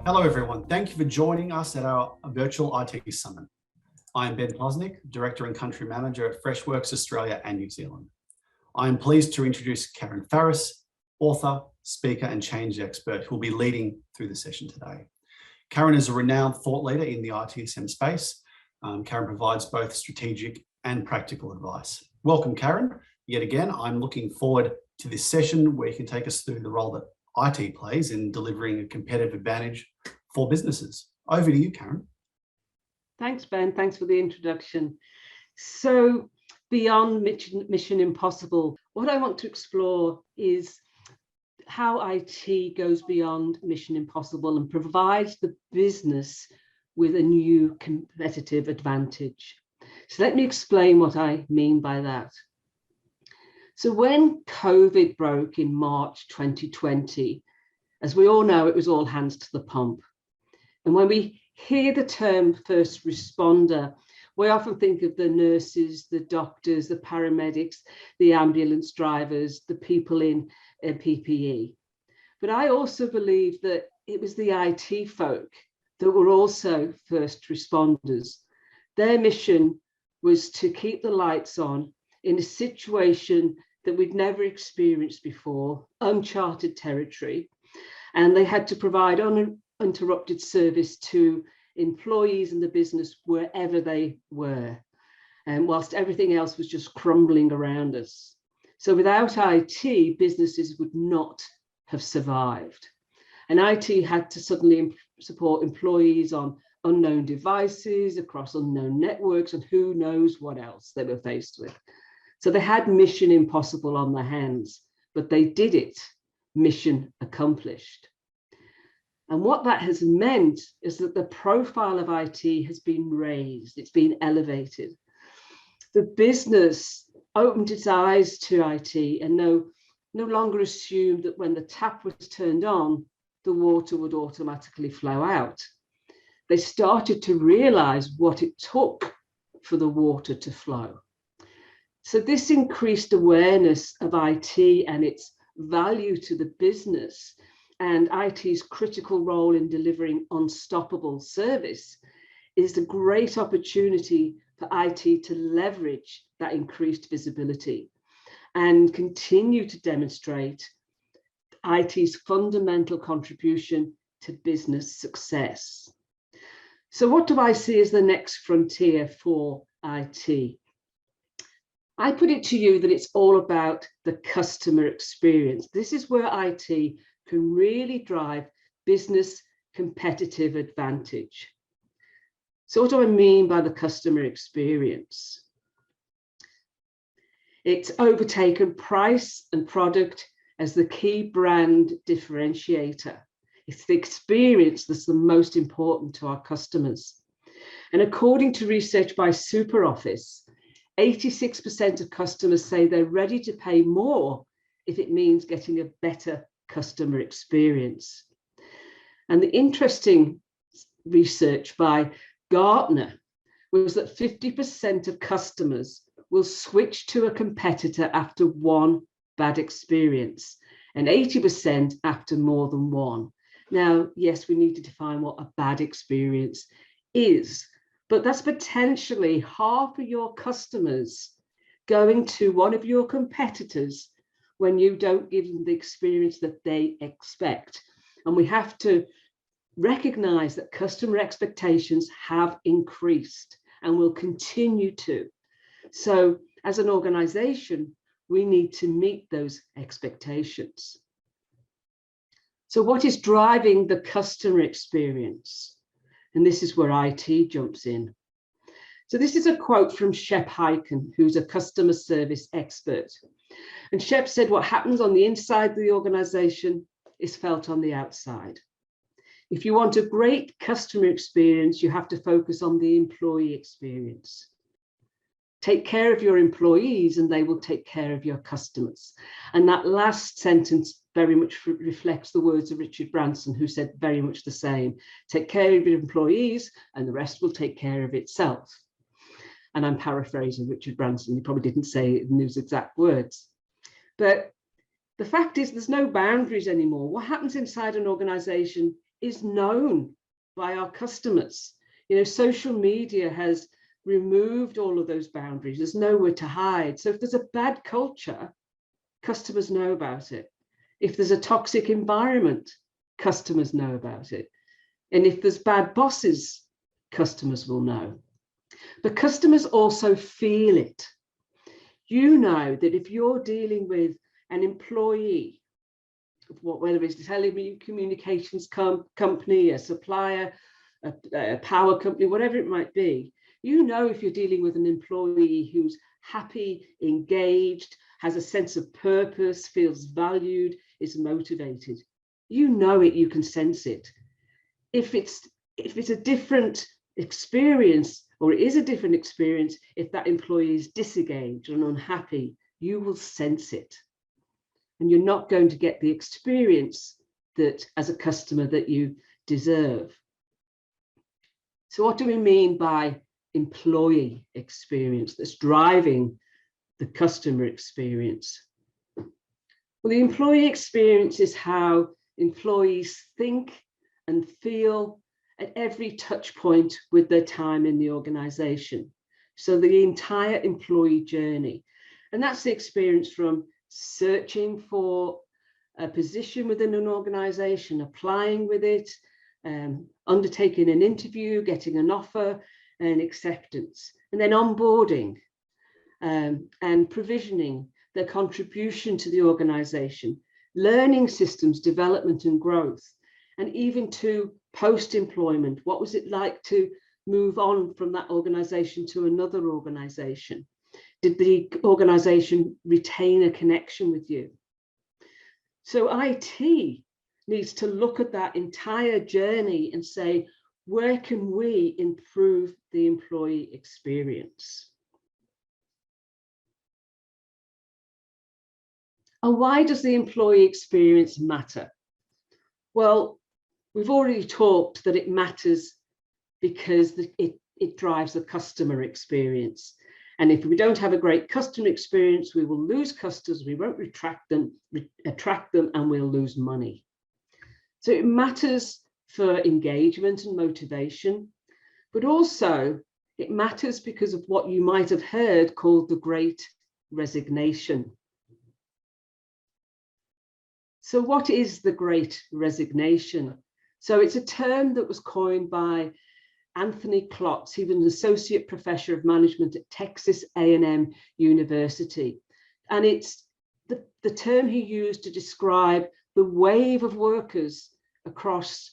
Hello, everyone. Thank you for joining us at our virtual IT Summit. I am Ben Pluznyk, Director and Country Manager at Freshworks Australia and New Zealand. I am pleased to introduce Karen Ferris, author, speaker, and change expert who will be leading through the session today. Karen is a renowned thought leader in the ITSM space. Karen provides both strategic and practical advice. Welcome, Karen. Yet again, I'm looking forward to this session where you can take us through the role that IT plays in delivering a competitive advantage for businesses. Over to you, Karen. Thanks, Ben. Thanks for the introduction. So, beyond Mission Impossible, what I want to explore is how IT goes beyond Mission Impossible and provides the business with a new competitive advantage. So let me explain what I mean by that. So when COVID broke in March 2020, as we all know, it was all hands to the pump. And when we hear the term first responder, we often think of the nurses, the doctors, the paramedics, the ambulance drivers, the people in PPE. But I also believe that it was the IT folk that were also first responders. Their mission was to keep the lights on in a situation that we'd never experienced before, uncharted territory, and they had to provide uninterrupted service to employees in the business wherever they were, and whilst everything else was just crumbling around us. So without IT, businesses would not have survived. And IT had to suddenly support employees on unknown devices, across unknown networks, and who knows what else they were faced with. So they had Mission Impossible on their hands, but they did it, mission accomplished. And what that has meant is that the profile of IT has been raised, it's been elevated. The business opened its eyes to IT and no longer assumed that when the tap was turned on, the water would automatically flow out. They started to realize what it took for the water to flow. So this increased awareness of IT and its value to the business and IT's critical role in delivering unstoppable service is a great opportunity for IT to leverage that increased visibility and continue to demonstrate IT's fundamental contribution to business success. So what do I see as the next frontier for IT? I put it to you that it's all about the customer experience. This is where IT can really drive business competitive advantage. So what do I mean by the customer experience? It's overtaken price and product as the key brand differentiator. It's the experience that's the most important to our customers. And according to research by SuperOffice, 86% of customers say they're ready to pay more if it means getting a better customer experience. And the interesting research by Gartner was that 50% of customers will switch to a competitor after one bad experience and 80% after more than one. Now, yes, we need to define what a bad experience is, but that's potentially half of your customers going to one of your competitors when you don't give them the experience that they expect. And we have to recognize that customer expectations have increased and will continue to. So as an organization, we need to meet those expectations. So what is driving the customer experience? And this is where IT jumps in. So this is a quote from Shep Hyken, who's a customer service expert. And Shep said, what happens on the inside of the organization is felt on the outside. If you want a great customer experience, you have to focus on the employee experience. Take care of your employees and they will take care of your customers. And that last sentence very much reflects the words of Richard Branson, who said very much the same. Take care of your employees and the rest will take care of itself. And I'm paraphrasing Richard Branson, he probably didn't say it in those exact words. But the fact is there's no boundaries anymore. What happens inside an organization is known by our customers. You know, social media has removed all of those boundaries. There's nowhere to hide. So if there's a bad culture, customers know about it. If there's a toxic environment, customers know about it. And if there's bad bosses, customers will know. But customers also feel it. You know that if you're dealing with an employee, whether it's a telecommunications company, a supplier, a power company, whatever it might be, you know if you're dealing with an employee who's happy, engaged, has a sense of purpose, feels valued, is motivated. You know it, you can sense it. If it's a different experience, or it is a different experience, if that employee is disengaged and unhappy, you will sense it. And you're not going to get the experience that as a customer that you deserve. So what do we mean by employee experience that's driving the customer experience? Well, the employee experience is how employees think and feel at every touch point with their time in the organization. So the entire employee journey. And that's the experience from searching for a position within an organization, applying with it, undertaking an interview, getting an offer and acceptance, and then onboarding and provisioning their contribution to the organization, learning systems, development and growth, and even to post-employment. What was it like to move on from that organization to another organization? Did the organization retain a connection with you? So IT needs to look at that entire journey and say, where can we improve the employee experience? And why does the employee experience matter? Well, we've already talked that it matters because it drives the customer experience. And if we don't have a great customer experience, we will lose customers, we won't attract them, and we'll lose money. So it matters for engagement and motivation, but also it matters because of what you might have heard called the Great Resignation. So what is the Great Resignation? So it's a term that was coined by Anthony Klotz. He was an associate professor of management at Texas A&M University. And it's the term he used to describe the wave of workers across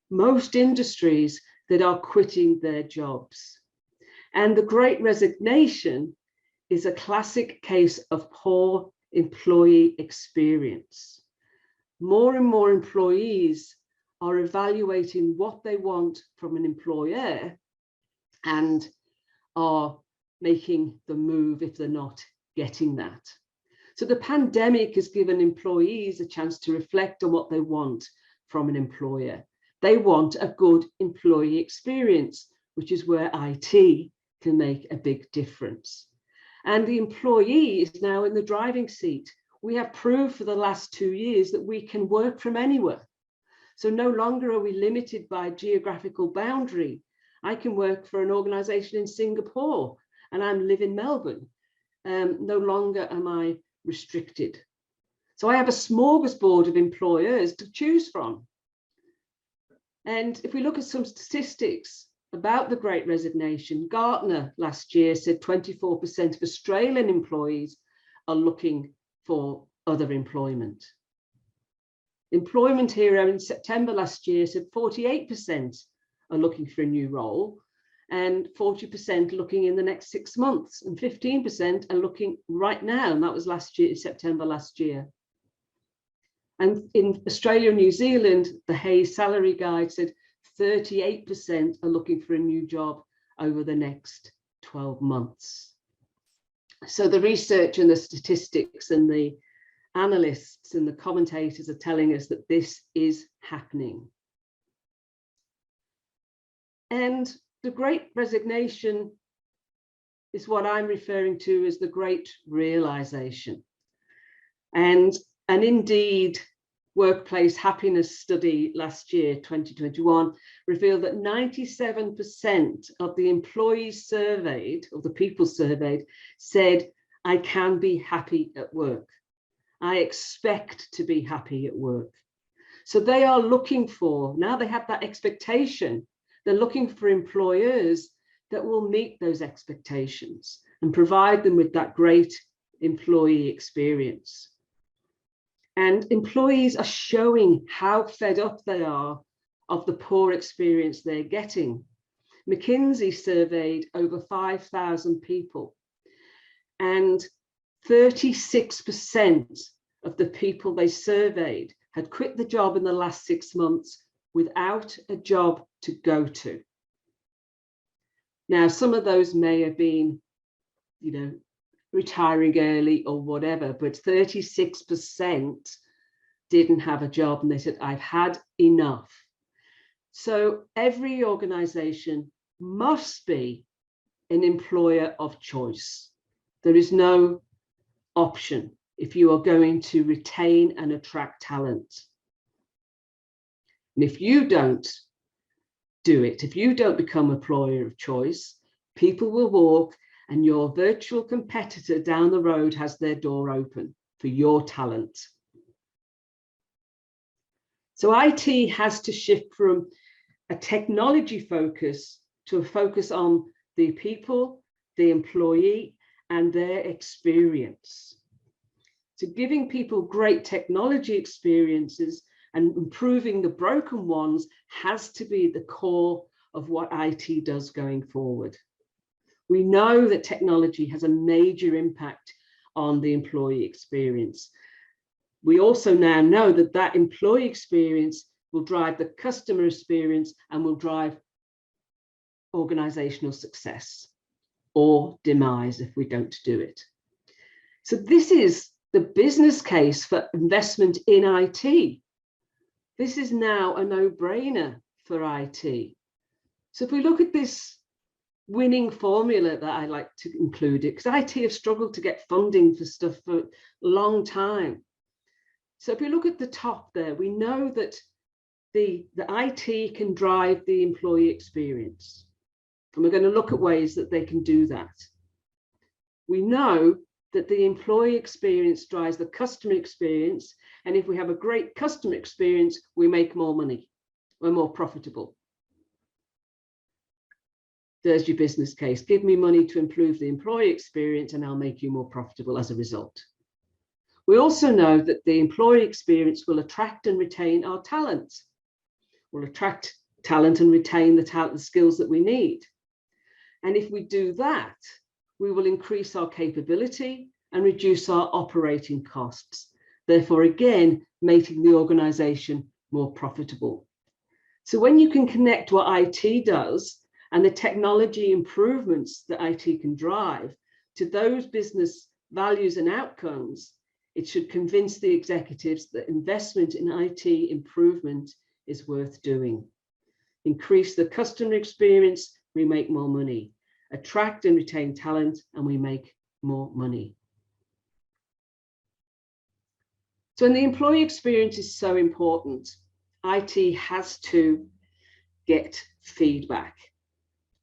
most industries that are quitting their jobs. And the Great Resignation is a classic case of poor employee experience. More and more employees are evaluating what they want from an employer and are making the move if they're not getting that. So the pandemic has given employees a chance to reflect on what they want from an employer. They want a good employee experience, which is where IT can make a big difference. And the employee is now in the driving seat. We have proved for the last 2 years that we can work from anywhere. So no longer are we limited by geographical boundary. I can work for an organization in Singapore and I live in Melbourne. No longer am I restricted. So I have a smorgasbord of employers to choose from. And if we look at some statistics about the Great Resignation, Gartner last year said 24% of Australian employees are looking for other employment. Employment Hero in September last year said 48% are looking for a new role and 40% looking in the next 6 months and 15% are looking right now. And that was last year, September last year. And in Australia and New Zealand, the Hayes Salary Guide said 38% are looking for a new job over the next 12 months. So the research and the statistics and the analysts and the commentators are telling us that this is happening. And the Great Resignation is what I'm referring to as the Great Realization. And an Indeed workplace happiness study last year, 2021, revealed that 97% of the employees surveyed, or the people surveyed, said, I can be happy at work. I expect to be happy at work. So they are looking for, now they have that expectation, they're looking for employers that will meet those expectations and provide them with that great employee experience. And employees are showing how fed up they are of the poor experience they're getting. McKinsey surveyed over 5,000 people, and 36% of the people they surveyed had quit the job in the last 6 months without a job to go to. Now, some of those may have been, retiring early or whatever, but 36% didn't have a job, and they said, I've had enough. So every organization must be an employer of choice. There is no option if you are going to retain and attract talent. And if you don't do it, if you don't become employer of choice, people will walk, and your virtual competitor down the road has their door open for your talent. So IT has to shift from a technology focus to a focus on the people, the employee, and their experience. So giving people great technology experiences and improving the broken ones has to be the core of what IT does going forward. We know that technology has a major impact on the employee experience. We also now know that that employee experience will drive the customer experience and will drive organizational success or demise if we don't do it. So this is the business case for investment in IT. This is now a no-brainer for IT. So if we look at this winning formula that I like to include it, because IT have struggled to get funding for stuff for a long time. So if we look at the top there, we know that the IT can drive the employee experience. And we're going to look at ways that they can do that. We know that the employee experience drives the customer experience. And if we have a great customer experience, we make more money. We're more profitable. There's your business case. Give me money to improve the employee experience and I'll make you more profitable as a result. We also know that the employee experience will attract and retain our talent. We'll attract talent and retain the skills that we need. And if we do that, we will increase our capability and reduce our operating costs, therefore, again, making the organization more profitable. So when you can connect what IT does and the technology improvements that IT can drive to those business values and outcomes, it should convince the executives that investment in IT improvement is worth doing. Increase the customer experience, we make more money. Attract and retain talent, and we make more money. So when the employee experience is so important, IT has to get feedback.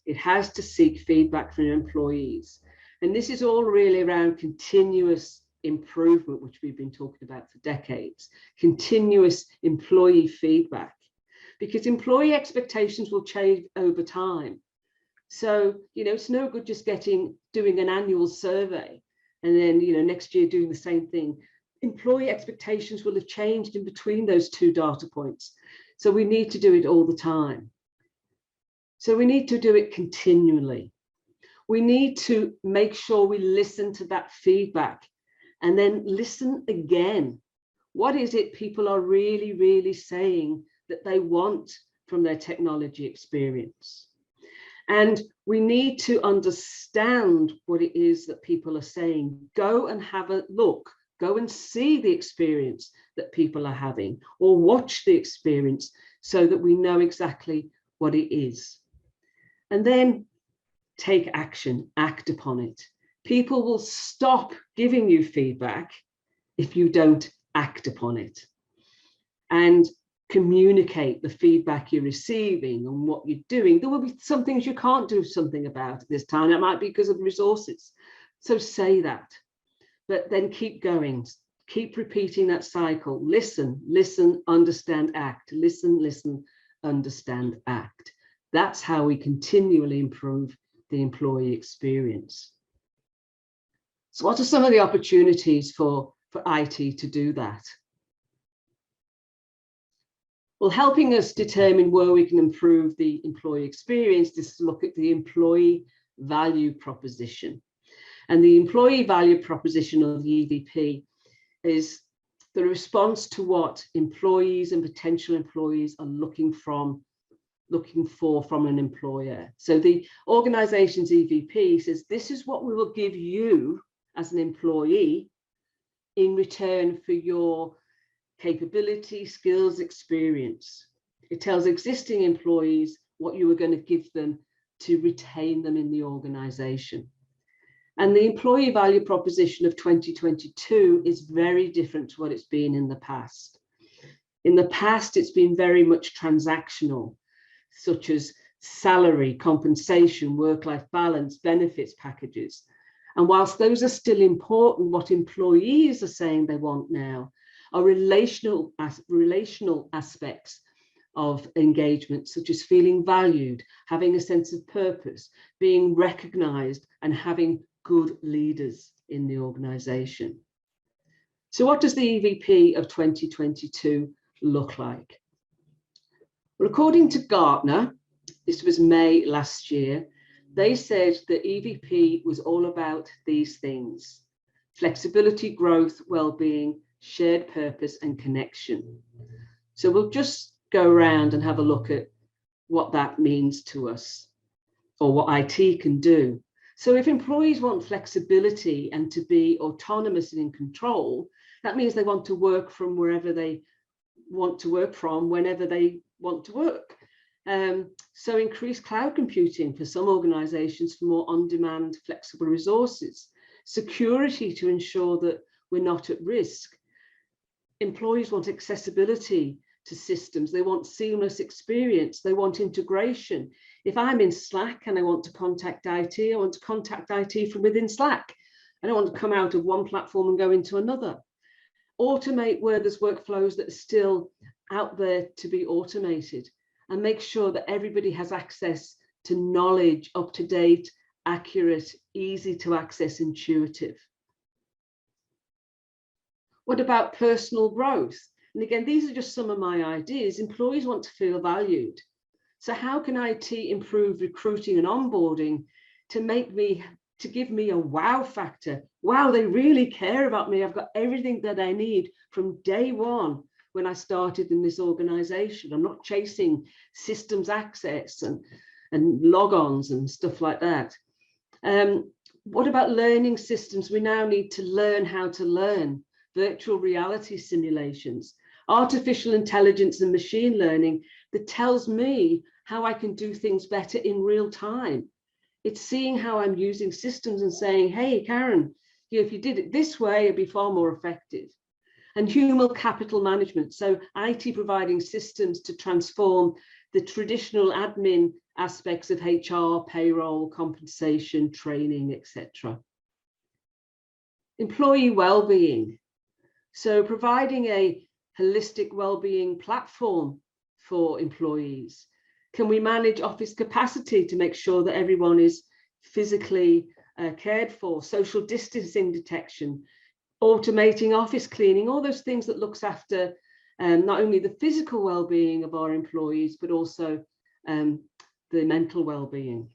It has to seek feedback from employees. And this is all really around continuous improvement, which we've been talking about for decades, continuous employee feedback, because employee expectations will change over time. So, it's no good just doing an annual survey and then, next year doing the same thing. Employee expectations will have changed in between those two data points. So we need to do it all the time. So we need to do it continually. We need to make sure we listen to that feedback and then listen again. What is it people are really, really saying that they want from their technology experience? And we need to understand what it is that people are saying. Go and have a look. Go and see the experience that people are having, or watch the experience so that we know exactly what it is. And then take action, act upon it. People will stop giving you feedback if you don't act upon it and communicate the feedback you're receiving and what you're doing. There will be some things you can't do something about at this time. It might be because of resources. So say that, but then keep going. Keep repeating that cycle. Listen, listen, understand, act. Listen, listen, understand, act. That's how we continually improve the employee experience. So what are some of the opportunities for IT to do that? Well, helping us determine where we can improve the employee experience is to look at the employee value proposition. And the employee value proposition, or the EVP, is the response to what employees and potential employees are looking for from an employer. So the organization's EVP says, this is what we will give you as an employee in return for your capability, skills, experience. It tells existing employees what you are going to give them to retain them in the organization. And the employee value proposition of 2022 is very different to what it's been in the past. In the past, it's been very much transactional, such as salary, compensation, work-life balance, benefits packages. And whilst those are still important, what employees are saying they want now are relational aspects of engagement, such as feeling valued, having a sense of purpose, being recognized, and having good leaders in the organization. So what does the EVP of 2022 look like? Well, according to Gartner, this was May last year, they said the EVP was all about these things: flexibility, growth, well-being, shared purpose, and connection. So we'll just go around and have a look at what that means to us, or what IT can do. So if employees want flexibility and to be autonomous and in control, that means they want to work from wherever they want to work from, whenever they want to work. So increased cloud computing for some organizations for more on-demand flexible resources, security to ensure that we're not at risk. Employees want accessibility to systems. They want seamless experience. They want integration. If I'm in Slack and I want to contact IT, I want to contact IT from within Slack. I don't want to come out of one platform and go into another. Automate where there's workflows that are still out there to be automated, and make sure that everybody has access to knowledge, up to date, accurate, easy to access, intuitive. What about personal growth? And again, these are just some of my ideas. Employees want to feel valued. So how can IT improve recruiting and onboarding to give me a wow factor? Wow, they really care about me. I've got everything that I need from day one when I started in this organization. I'm not chasing systems access and logons and stuff like that. What about learning systems? We now need to learn how to learn. Virtual reality simulations, artificial intelligence and machine learning that tells me how I can do things better in real time. It's seeing how I'm using systems and saying, hey, Karen, if you did it this way, it'd be far more effective. And human capital management, so IT providing systems to transform the traditional admin aspects of HR, payroll, compensation, training, etc. Employee well-being. So providing a holistic well-being platform for employees. Can we manage office capacity to make sure that everyone is physically cared for? Social distancing detection, automating office cleaning, all those things that looks after not only the physical well-being of our employees, but also the mental well-being.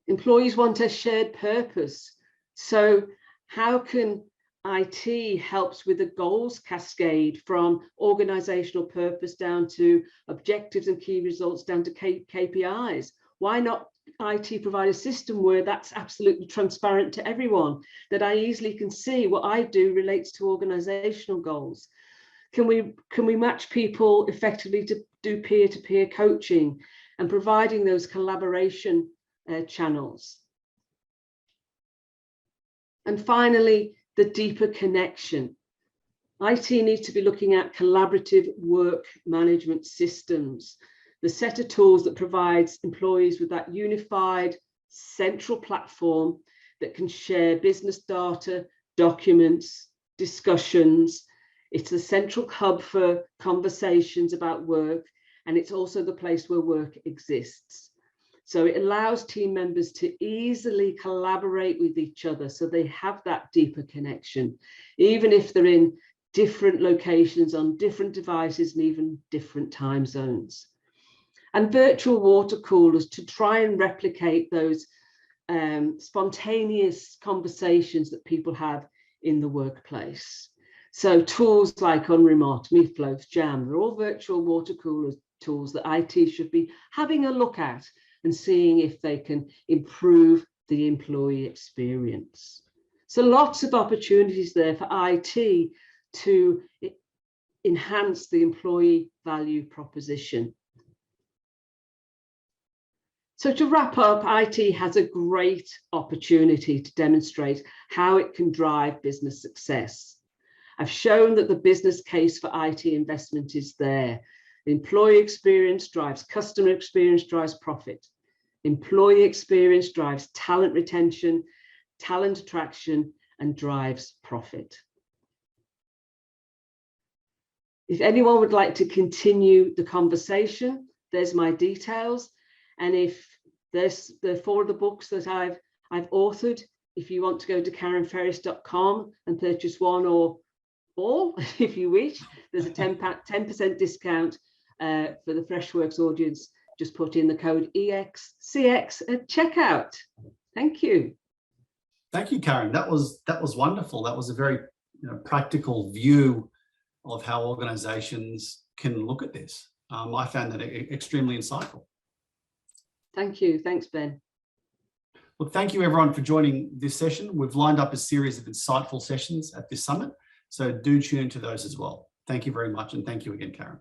Employees want a shared purpose. So how can IT helps with the goals cascade from organizational purpose down to objectives and key results down to KPIs? Why not IT provide a system where that's absolutely transparent to everyone, that I easily can see what I do relates to organizational goals? Can we match people effectively to do peer-to-peer coaching and providing those collaboration channels? And finally, the deeper connection. IT needs to be looking at collaborative work management systems, the set of tools that provides employees with that unified central platform that can share business data, documents, discussions. It's the central hub for conversations about work, and it's also the place where work exists. So it allows team members to easily collaborate with each other so they have that deeper connection, even if they're in different locations on different devices and even different time zones. And virtual water coolers to try and replicate those spontaneous conversations that people have in the workplace. So tools like Unremote, Meatloaf, Jam, they're all virtual water cooler tools that IT should be having a look at and seeing if they can improve the employee experience. So lots of opportunities there for IT to enhance the employee value proposition. So to wrap up, IT has a great opportunity to demonstrate how it can drive business success. I've shown that the business case for IT investment is there. The employee experience drives customer experience, drives profit. Employee experience drives talent retention, talent attraction, and drives profit. If anyone would like to continue the conversation, there's my details. And if there's the 4 of the books that I've authored, if you want to go to KarenFerris.com and purchase one or all, if you wish, there's a 10% discount for the Freshworks audience. Just put in the code EXCX at checkout. Thank you. Thank you, Karen. That was wonderful. That was a very practical view of how organizations can look at this. I found that extremely insightful. Thank you. Thanks, Ben. Well, thank you everyone for joining this session. We've lined up a series of insightful sessions at this summit, so do tune into those as well. Thank you very much, and thank you again, Karen.